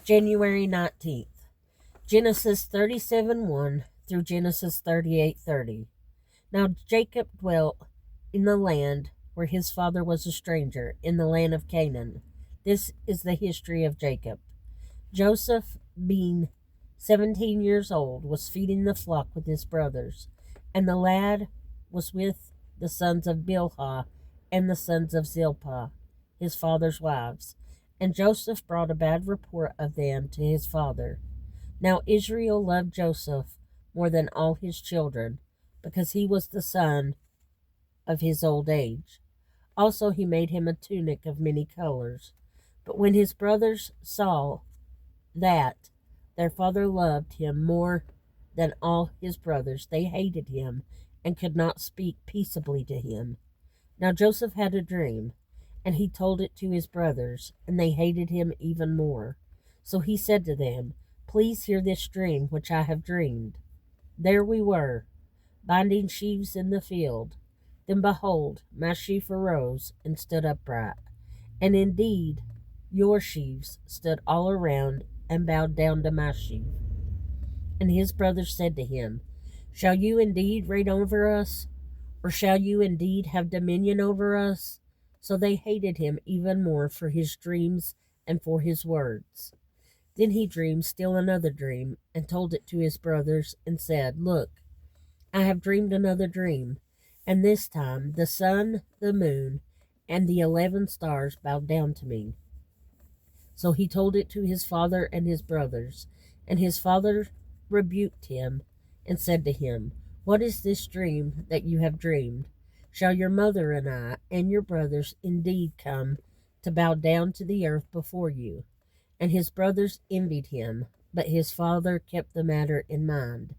January 19th. Genesis 37:1 through Genesis 38:30. Now Jacob dwelt in the land where his father was a stranger, in the land of Canaan. This is the history of Jacob. Joseph, being 17 years old, was feeding the flock with his brothers, and the lad was with the sons of Bilhah and the sons of Zilpah, his father's wives. And Joseph brought a bad report of them to his father. Now Israel loved Joseph more than all his children, because he was the son of his old age. Also he made him a tunic of many colors. But when his brothers saw that their father loved him more than all his brothers, they hated him and could not speak peaceably to him. Now Joseph had a dream, and he told it to his brothers, and they hated him even more. So he said to them, "Please hear this dream which I have dreamed. There we were, binding sheaves in the field. Then behold, my sheaf arose and stood upright. And indeed, your sheaves stood all around and bowed down to my sheaf." And his brothers said to him, "Shall you indeed reign over us? Or shall you indeed have dominion over us?" So they hated him even more for his dreams and for his words. Then he dreamed still another dream, and told it to his brothers, and said, "Look, I have dreamed another dream, and this time the sun, the moon, and the 11 stars bowed down to me." So he told it to his father and his brothers, and his father rebuked him, and said to him, "What is this dream that you have dreamed? Shall your mother and I and your brothers indeed come to bow down to the earth before you?" And his brothers envied him, but his father kept the matter in mind.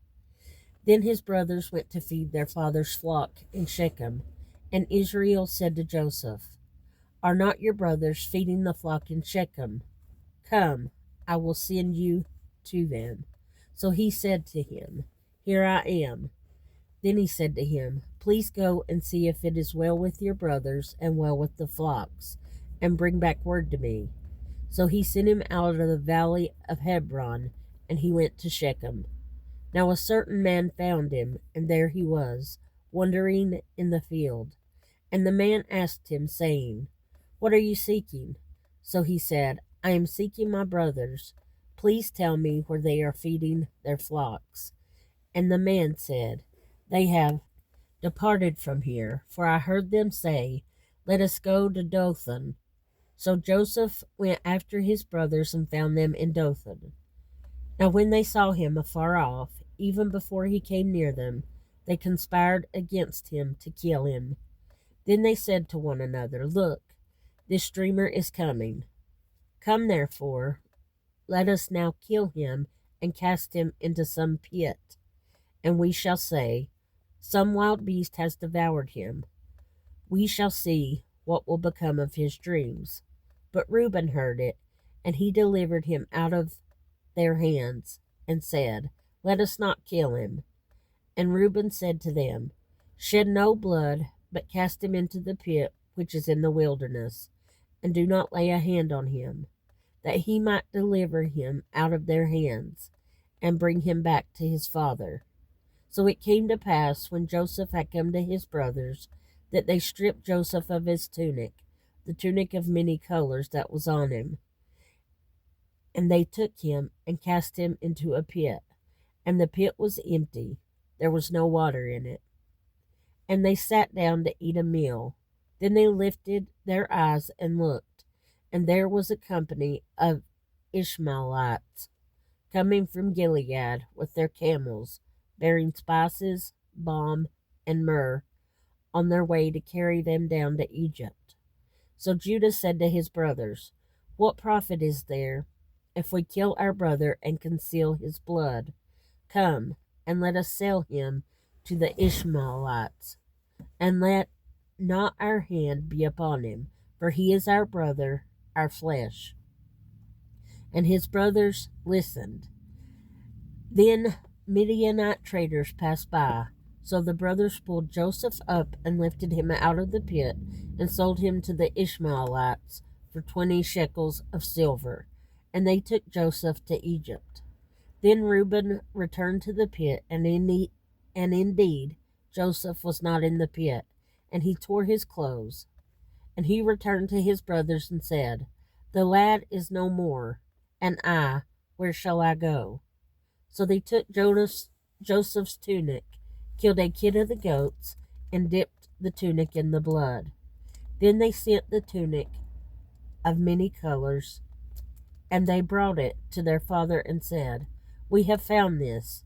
Then his brothers went to feed their father's flock in Shechem, and Israel said to Joseph, "Are not your brothers feeding the flock in Shechem? Come, I will send you to them." So he said to him, "Here I am." Then he said to him, "Please go and see if it is well with your brothers and well with the flocks, and bring back word to me." So he sent him out of the valley of Hebron, and he went to Shechem. Now a certain man found him, and there he was, wandering in the field. And the man asked him, saying, "What are you seeking?" So he said, "I am seeking my brothers. Please tell me where they are feeding their flocks." And the man said, "They have departed from here, for I heard them say, 'Let us go to Dothan.'" So Joseph went after his brothers and found them in Dothan. Now when they saw him afar off, even before he came near them, they conspired against him to kill him. Then they said to one another, "Look, this dreamer is coming. Come therefore, let us now kill him and cast him into some pit. And we shall say, 'Some wild beast has devoured him.' We shall see what will become of his dreams." But Reuben heard it, and he delivered him out of their hands, and said, "Let us not kill him." And Reuben said to them, "Shed no blood, but cast him into the pit which is in the wilderness, and do not lay a hand on him, that he might deliver him out of their hands, and bring him back to his father." So it came to pass, when Joseph had come to his brothers, that they stripped Joseph of his tunic, the tunic of many colors that was on him. And they took him and cast him into a pit, and the pit was empty, there was no water in it. And they sat down to eat a meal. Then they lifted their eyes and looked, and there was a company of Ishmaelites coming from Gilead with their camels, bearing spices, balm, and myrrh, on their way to carry them down to Egypt. So Judah said to his brothers, "What profit is there if we kill our brother and conceal his blood? Come, and let us sell him to the Ishmaelites, and let not our hand be upon him, for he is our brother, our flesh." And his brothers listened. Then Midianite traders passed by. So the brothers pulled Joseph up and lifted him out of the pit, and sold him to the Ishmaelites for 20 shekels of silver. and they took Joseph to Egypt. Then Reuben returned to the pit, and indeed Joseph was not in the pit, and he tore his clothes. And he returned to his brothers and said, The lad is no more, and I, where shall I go? So they took Joseph's tunic, killed a kid of the goats, and dipped the tunic in the blood. Then they sent the tunic of many colors, and they brought it to their father and said, We have found this.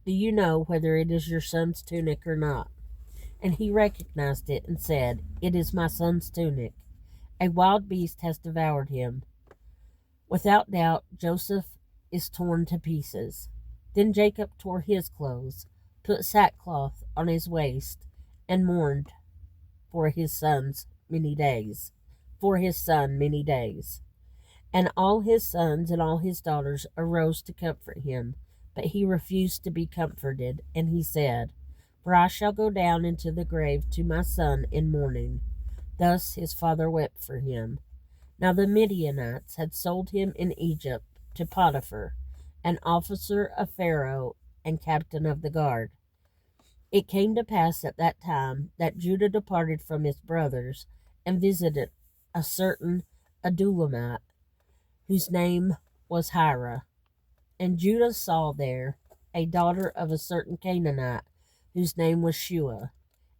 Do you know whether it is your son's tunic or not? And he recognized it and said, It is my son's tunic. A wild beast has devoured him. Without doubt, Joseph is torn to pieces. Then Jacob tore his clothes, put sackcloth on his waist, and mourned for his son many days. And all his sons and all his daughters arose to comfort him, but he refused to be comforted, and he said, For I shall go down into the grave to my son in mourning. Thus his father wept for him. Now the Midianites had sold him in Egypt to Potiphar, an officer of Pharaoh and captain of the guard. It came to pass at that time that Judah departed from his brothers and visited a certain Adullamite, whose name was Hira. And Judah saw there a daughter of a certain Canaanite, whose name was Shua.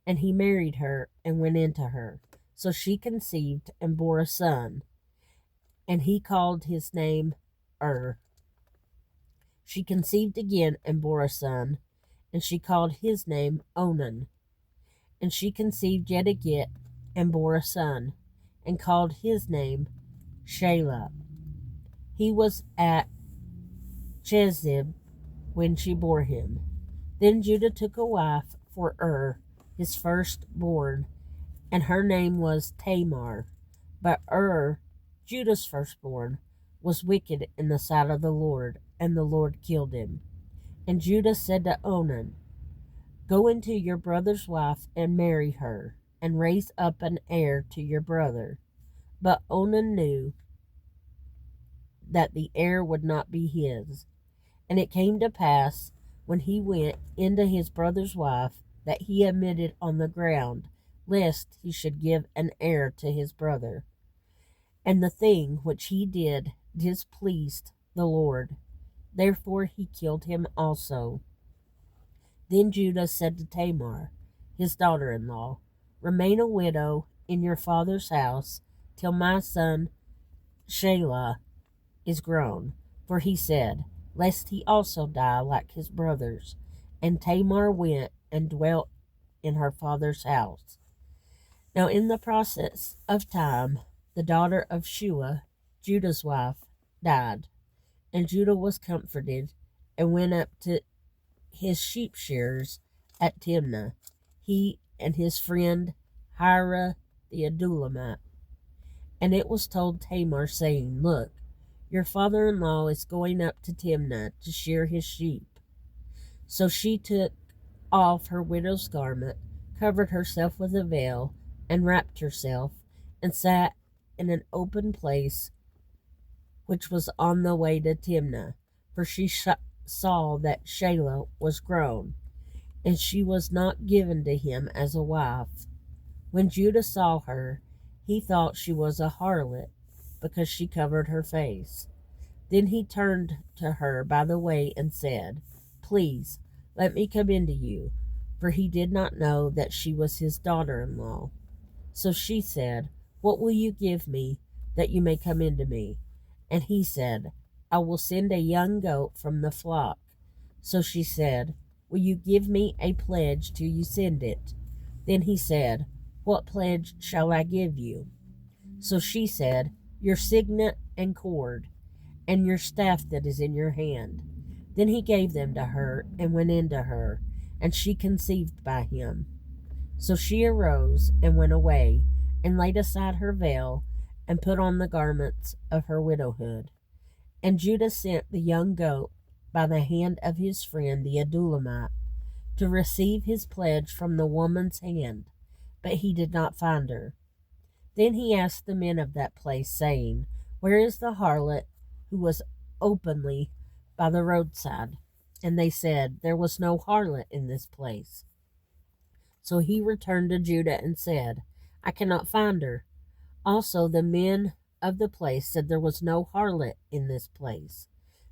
And he married her and went into her. So she conceived and bore a son, and he called his name She conceived again and bore a son, and she called his name Onan. And she conceived yet again and bore a son, and called his name Shelah. He was at Chezib when she bore him. Then Judah took a wife for his firstborn, and her name was Tamar. But Judah's firstborn, was wicked in the sight of the Lord, and the Lord killed him. And Judah said to Onan, Go into your brother's wife and marry her, and raise up an heir to your brother. But Onan knew that the heir would not be his. And it came to pass, when he went into his brother's wife, that he admitted on the ground, lest he should give an heir to his brother. And the thing which he did displeased the Lord. Therefore he killed him also. Then Judah said to Tamar, his daughter-in-law, Remain a widow in your father's house till my son Shelah is grown. For he said, Lest he also die like his brothers. And Tamar went and dwelt in her father's house. Now in the process of time, the daughter of Shua, Judah's wife, died. And Judah was comforted, and went up to his sheep shearers at Timnah, he and his friend Hira the Adullamite. And it was told Tamar, saying, Look, your father-in-law is going up to Timnah to shear his sheep. So she took off her widow's garment, covered herself with a veil, and wrapped herself, and sat in an open place which was on the way to Timnah, for she saw that Shelah was grown, and she was not given to him as a wife. When Judah saw her, he thought she was a harlot, because she covered her face. Then he turned to her by the way and said, Please, let me come into you, for he did not know that she was his daughter-in-law. So she said, What will you give me, that you may come into me? And he said, I will send a young goat from the flock. So she said, Will you give me a pledge till you send it? Then he said, What pledge shall I give you? So she said, Your signet and cord, and your staff that is in your hand. Then he gave them to her, and went into her, and she conceived by him. So she arose, and went away, and laid aside her veil, and put on the garments of her widowhood. And Judah sent the young goat by the hand of his friend the Adullamite, to receive his pledge from the woman's hand, but he did not find her. Then he asked the men of that place, saying, Where is the harlot who was openly by the roadside. And they said, "There was no harlot in this place." So he returned to Judah and said, "I cannot find her." Also the men of the place said, "There was no harlot in this place."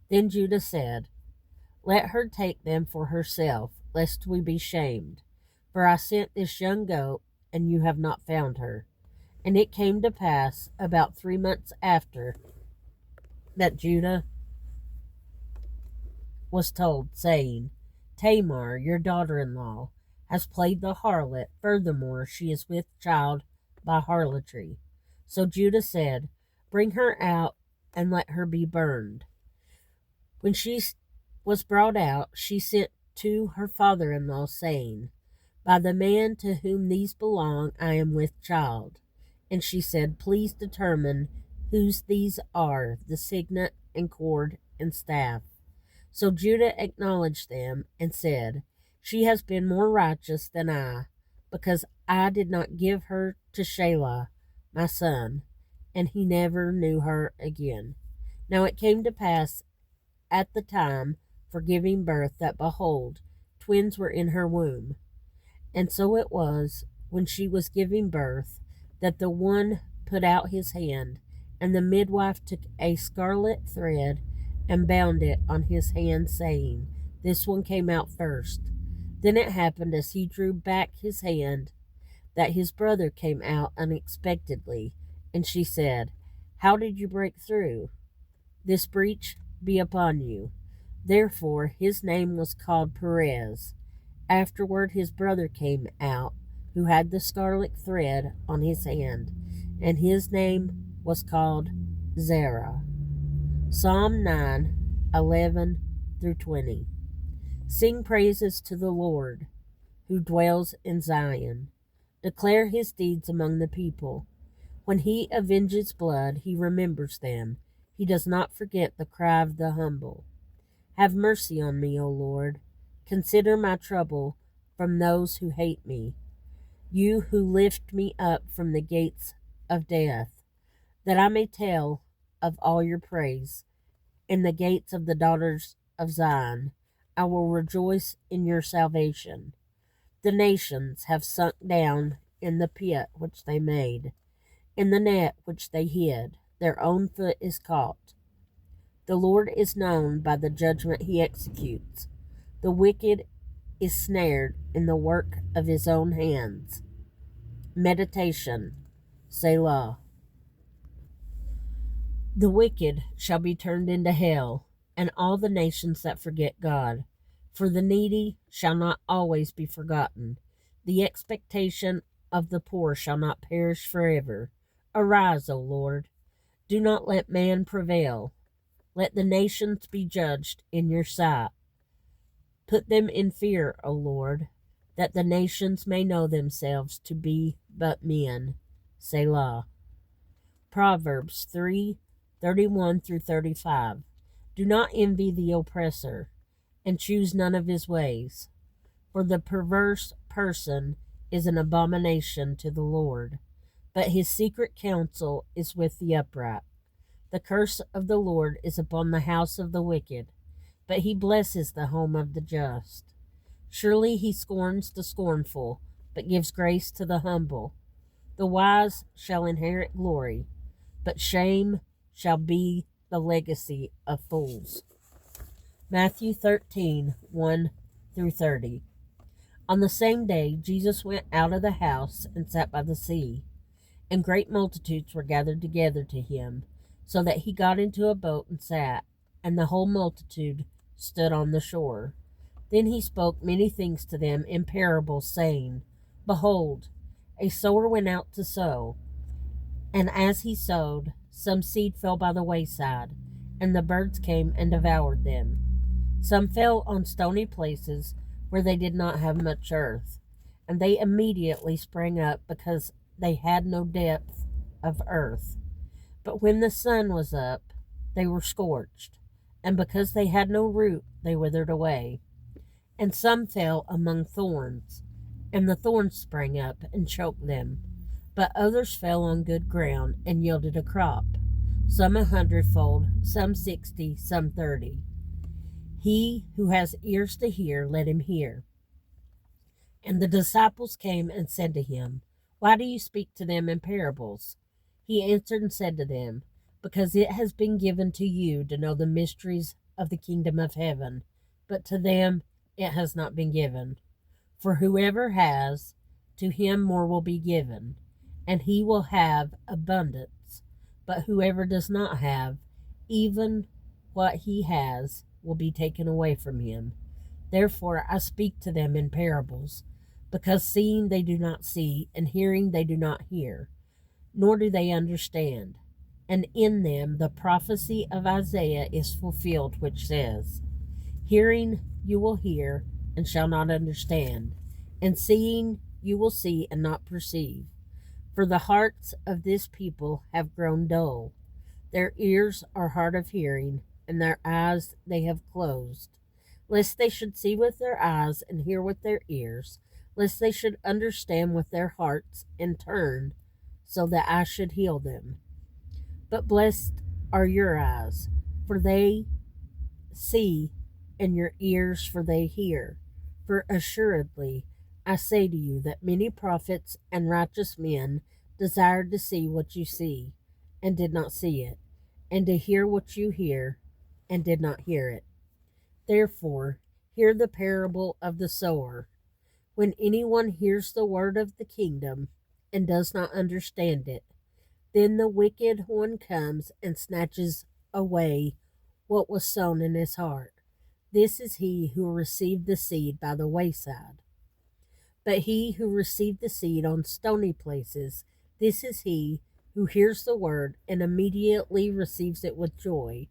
Then Judah said, "Let her take them for herself, lest we be shamed. For I sent this young goat, and you have not found her." And it came to pass about 3 months after that Judah was told, saying, "Tamar, your daughter-in-law, has played the harlot. Furthermore, she is with child by harlotry." So Judah said, "Bring her out and let her be burned." When she was brought out, she sent to her father-in-law, saying, "By the man to whom these belong, I am with child." And she said, "Please determine whose these are, the signet and cord and staff." So Judah acknowledged them and said, "She has been more righteous than I, because I did not give her to Shelah, my son." And he never knew her again. Now it came to pass at the time for giving birth that, behold, twins were in her womb. And so it was, when she was giving birth, that the one put out his hand, and the midwife took a scarlet thread and bound it on his hand, saying, "This one came out first." Then it happened, as he drew back his hand, that his brother came out unexpectedly. And she said, "How did you break through? This breach be upon you." Therefore his name was called Perez. Afterward his brother came out, who had the scarlet thread on his hand, and his name was called Zerah. Psalm 9:11-20. Sing praises to the Lord, who dwells in Zion. Declare his deeds among the people. When he avenges blood, he remembers them. He does not forget the cry of the humble. Have mercy on me, O Lord. Consider my trouble from those who hate me. You who lift me up from the gates of death, that I may tell of all your praise. In the gates of the daughters of Zion, I will rejoice in your salvation. The nations have sunk down in the pit which they made, in the net which they hid. Their own foot is caught. The Lord is known by the judgment he executes. The wicked is snared in the work of his own hands. Meditation, Selah. The wicked shall be turned into hell, and all the nations that forget God. For the needy shall not always be forgotten. The expectation of the poor shall not perish forever. Arise, O Lord. Do not let man prevail. Let the nations be judged in your sight. Put them in fear, O Lord, that the nations may know themselves to be but men. Selah. Proverbs 3:31-35. Do not envy the oppressor, and choose none of his ways. For the perverse person is an abomination to the Lord, but his secret counsel is with the upright. The curse of the Lord is upon the house of the wicked, but he blesses the home of the just. Surely he scorns the scornful, but gives grace to the humble. The wise shall inherit glory, but shame shall be the legacy of fools. Matthew 13:1-30. On the same day Jesus went out of the house and sat by the sea, and great multitudes were gathered together to him, so that he got into a boat and sat, and the whole multitude stood on the shore. Then he spoke many things to them in parables, saying, Behold, a sower went out to sow, and as he sowed, some seed fell by the wayside, and the birds came and devoured them. Some fell on stony places where they did not have much earth, and they immediately sprang up because they had no depth of earth. But when the sun was up, they were scorched, and because they had no root, they withered away. And some fell among thorns, and the thorns sprang up and choked them. But others fell on good ground and yielded a crop, some 100-fold, some 60, some 30. He who has ears to hear, let him hear. And the disciples came and said to him, Why do you speak to them in parables? He answered and said to them, Because it has been given to you to know the mysteries of the kingdom of heaven, but to them it has not been given. For whoever has, to him more will be given, and he will have abundance. But whoever does not have, even what he has will be taken away from him. Therefore I speak to them in parables, because seeing they do not see, and hearing they do not hear, nor do they understand. And in them the prophecy of Isaiah is fulfilled, which says, Hearing you will hear, and shall not understand, and seeing you will see, and not perceive. For the hearts of this people have grown dull. Their ears are hard of hearing, and their eyes they have closed, lest they should see with their eyes, and hear with their ears, lest they should understand with their hearts, and turn, so that I should heal them. But blessed are your eyes, for they see, and your ears, for they hear. For assuredly I say to you that many prophets and righteous men desired to see what you see, and did not see it, and to hear what you hear, and did not hear it. Therefore, hear the parable of the sower. When anyone hears the word of the kingdom, and does not understand it, then the wicked one comes and snatches away what was sown in his heart. This is he who received the seed by the wayside. But he who received the seed on stony places, this is he who hears the word and immediately receives it with joy.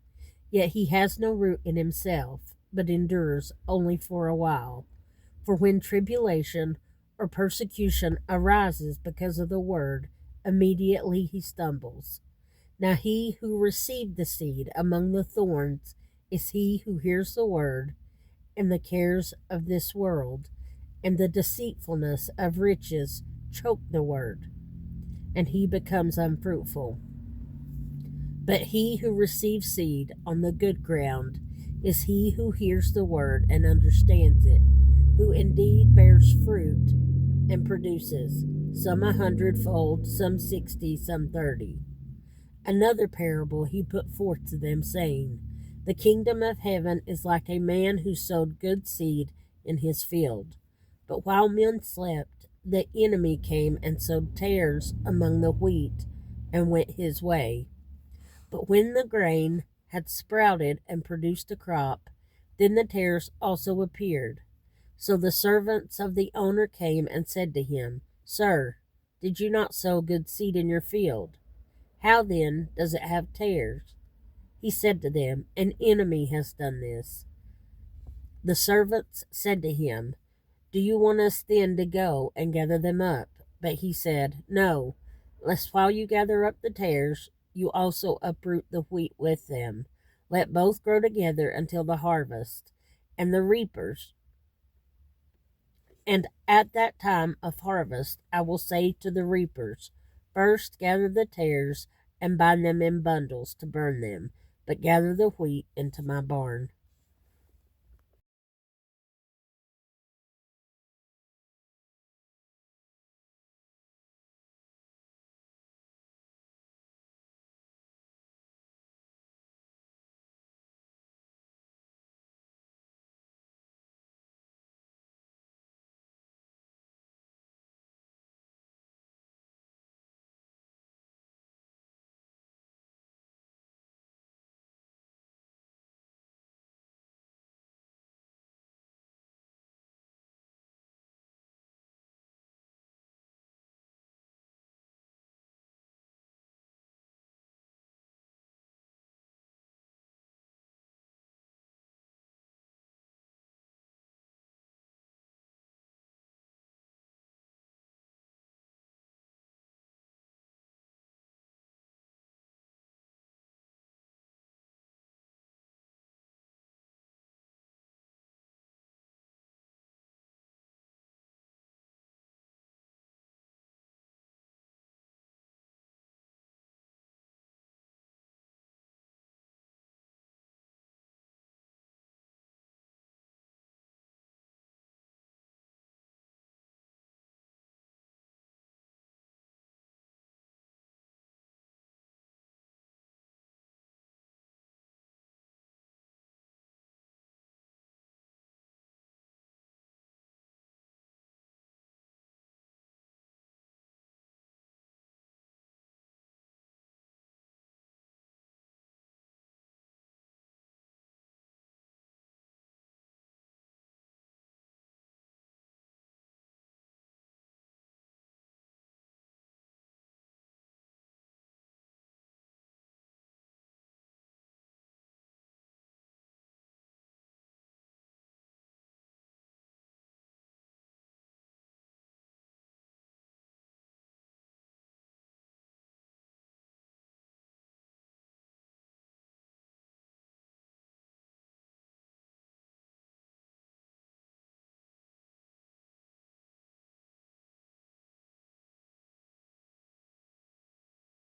Yet he has no root in himself, but endures only for a while. For when tribulation or persecution arises because of the word, immediately he stumbles. Now he who received the seed among the thorns is he who hears the word, and the cares of this world and the deceitfulness of riches choke the word, and he becomes unfruitful. But he who receives seed on the good ground is he who hears the word and understands it, who indeed bears fruit and produces, some 100-fold, some 60, some 30. Another parable he put forth to them, saying, The kingdom of heaven is like a man who sowed good seed in his field. But while men slept, the enemy came and sowed tares among the wheat, and went his way. But when the grain had sprouted and produced a crop, then the tares also appeared. So the servants of the owner came and said to him, Sir, did you not sow good seed in your field? How then does it have tares? He said to them, An enemy has done this. The servants said to him, Do you want us then to go and gather them up? But he said, No, lest while you gather up the tares, you also uproot the wheat with them. Let both grow together until the harvest. And the reapers, and at that time of harvest I will say to the reapers, First gather the tares and bind them in bundles to burn them, but gather the wheat into my barn.